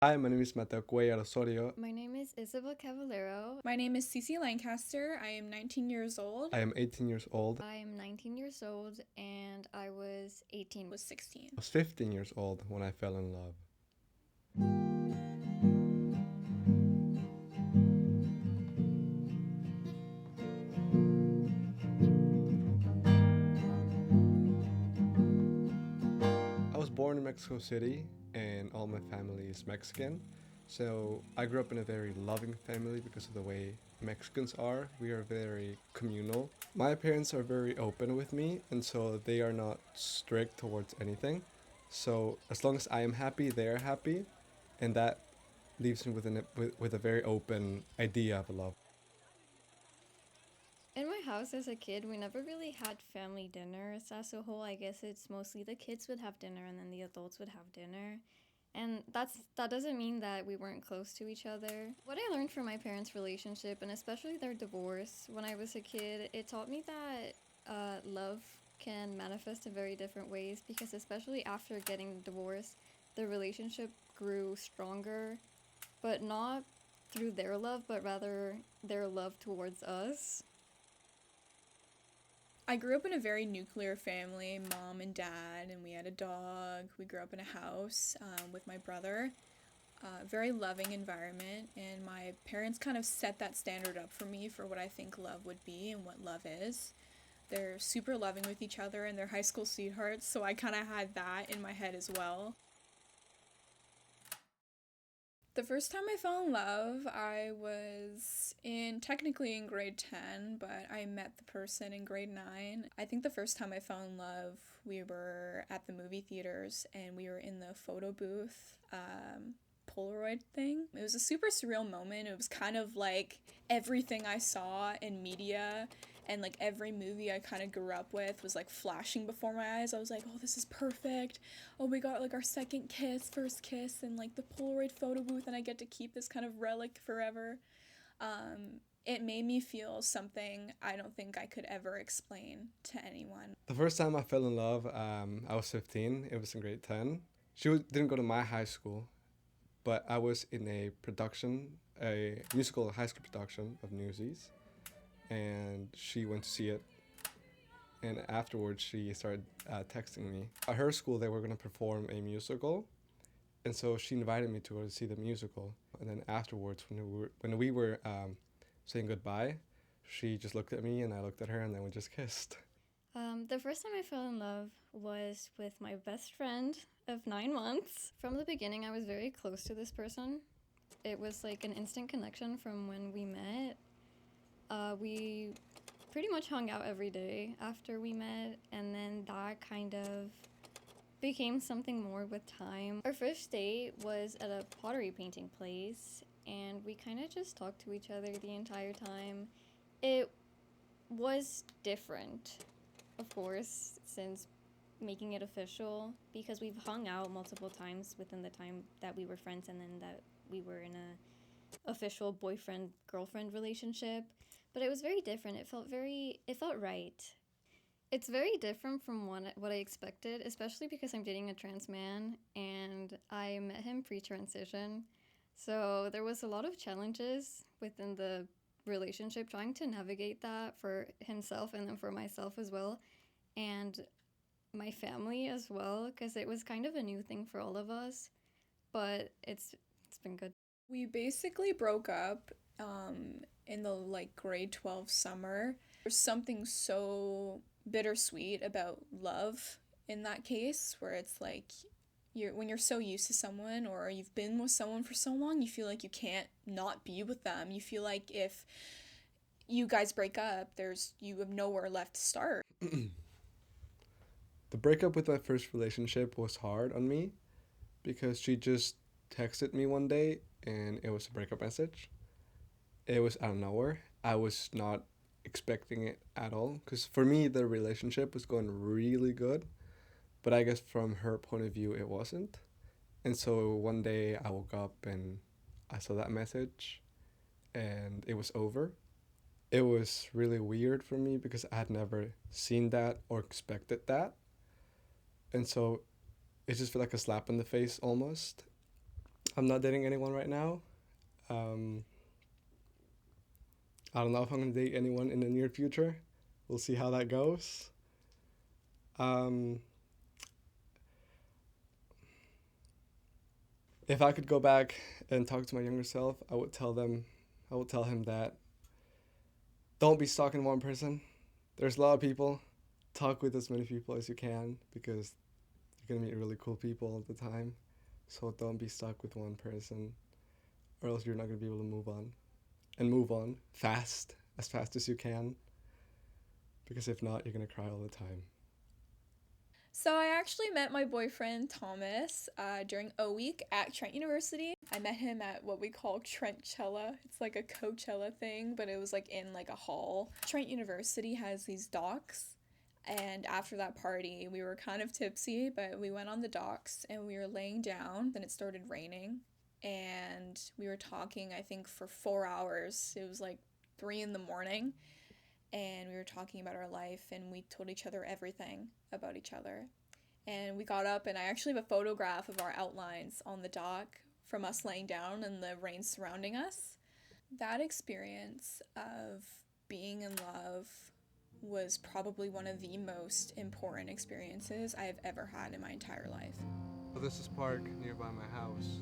Hi, my name is Mateo Osorio. My name is Isabel Cavallero. My name is Cece Lancaster. I am 19 years old. I am 18 years old. I am 19 years old and I was 18. Was 16. I was 15 years old when I fell in love. I was born in Mexico City and all my family is Mexican. So I grew up in a very loving family because of the way Mexicans are. We are very communal. My parents are very open with me, and so they are not strict towards anything. So as long as I am happy, they are happy, and that leaves me with a very open idea of love. In my house as a kid, we never really had family dinners as a whole. I guess it's mostly the kids would have dinner and then the adults would have dinner. And that doesn't mean that we weren't close to each other. What I learned from my parents' relationship and especially their divorce when I was a kid, it taught me that love can manifest in very different ways because especially after getting divorced, the relationship grew stronger, but not through their love, but rather their love towards us. I grew up in a very nuclear family, mom and dad, and we had a dog. We grew up in a house with my brother. Very loving environment, and my parents kind of set that standard up for me for what I think love would be and what love is. They're super loving with each other and they're high school sweethearts, so I kind of had that in my head as well. The first time I fell in love, I was technically in grade 10, but I met the person in grade 9. I think the first time I fell in love, we were at the movie theaters and we were in the photo booth. Polaroid thing. It was a super surreal moment. It was kind of like everything I saw in media and like every movie I kind of grew up with was like flashing before my eyes. I was like, oh, this is perfect. Oh, we got like our second kiss, first kiss, and like the Polaroid photo booth, and I get to keep this kind of relic forever. It made me feel something I don't think I could ever explain to anyone. The first time I fell in love, I was 15. It was in grade 10. Didn't go to my high school, but I was in a musical high school production of Newsies, and she went to see it. And afterwards, she started texting me. At her school, they were going to perform a musical, and so she invited me to go to see the musical. And then afterwards, when we were saying goodbye, she just looked at me, and I looked at her, and then we just kissed. The first time I fell in love was with my best friend of 9 months. From the beginning, I was very close to this person. It was like an instant connection from when we met. We pretty much hung out every day after we met, and then that kind of became something more with time. Our first date was at a pottery painting place, and we kind of just talked to each other the entire time. It was different, of course, since making it official because we've hung out multiple times within the time that we were friends and then that we were in a official boyfriend girlfriend relationship, but it was very different. It felt right. It's very different from what I expected, especially because I'm dating a trans man and I met him pre-transition. So there was a lot of challenges within the relationship trying to navigate that for himself and then for myself as well. And my family as well because it was kind of a new thing for all of us, but it's been good. We basically broke up in the like grade 12 summer. There's something so bittersweet about love in that case where it's like when you're so used to someone or you've been with someone for so long, you feel like you can't not be with them. You feel like if you guys break up, you have nowhere left to start. The breakup with my first relationship was hard on me because she just texted me one day and it was a breakup message. It was out of nowhere. I was not expecting it at all because for me, the relationship was going really good, but I guess from her point of view, it wasn't. And so one day I woke up and I saw that message and it was over. It was really weird for me because I had never seen that or expected that. And so it just felt like a slap in the face almost. I'm not dating anyone right now. Um, I don't know if I'm going to date anyone in the near future. We'll see how that goes. Um, if I could go back and talk to my younger self, I would tell him that don't be stuck in one person. There's a lot of people. Talk with as many people as you can because you're going to meet really cool people all the time. So don't be stuck with one person or else you're not going to be able to move on. And move on fast, as fast as you can. Because if not, you're going to cry all the time. So I actually met my boyfriend Thomas during O Week at Trent University. I met him at what we call Trentchella. It's like a Coachella thing, but it was like in like a hall. Trent University has these docks, and after that party, we were kind of tipsy, but we went on the docks and we were laying down. Then it started raining, and we were talking, I think, for 4 hours. It was like 3 in the morning. And we were talking about our life, and we told each other everything about each other. And we got up, and I actually have a photograph of our outlines on the dock from us laying down and the rain surrounding us. That experience of being in love was probably one of the most important experiences I have ever had in my entire life. This is a park nearby my house.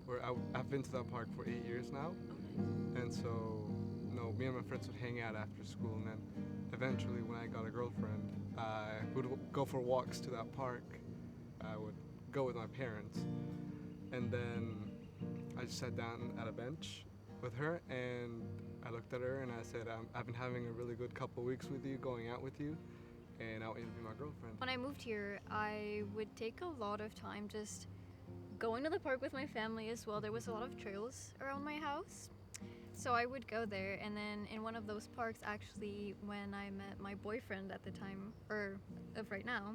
Where I've been to that park for 8 years now. And so, me and my friends would hang out after school, and then eventually when I got a girlfriend, I would go for walks to that park. I would go with my parents, and then I just sat down at a bench with her, and I looked at her and I said, I've been having a really good couple weeks with you, going out with you, and I want you to be my girlfriend. When I moved here, I would take a lot of time just going to the park with my family as well. There was a lot of trails around my house. So I would go there, and then in one of those parks, actually, when I met my boyfriend at the time, or of right now,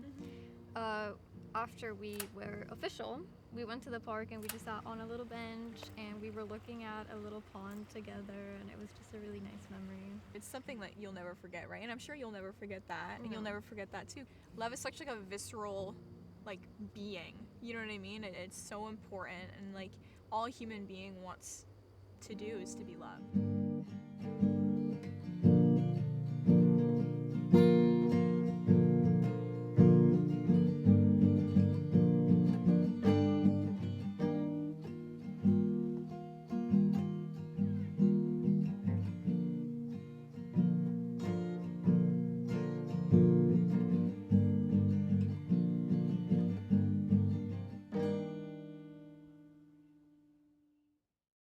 after we were official, we went to the park and we just sat on a little bench and we were looking at a little pond together, and it was just a really nice memory. It's something that you'll never forget, right? And I'm sure you'll never forget that, and you'll never forget that too. Love is such like a visceral, like, being. You know what I mean? It's so important, and like all a human being wants to do is to be loved.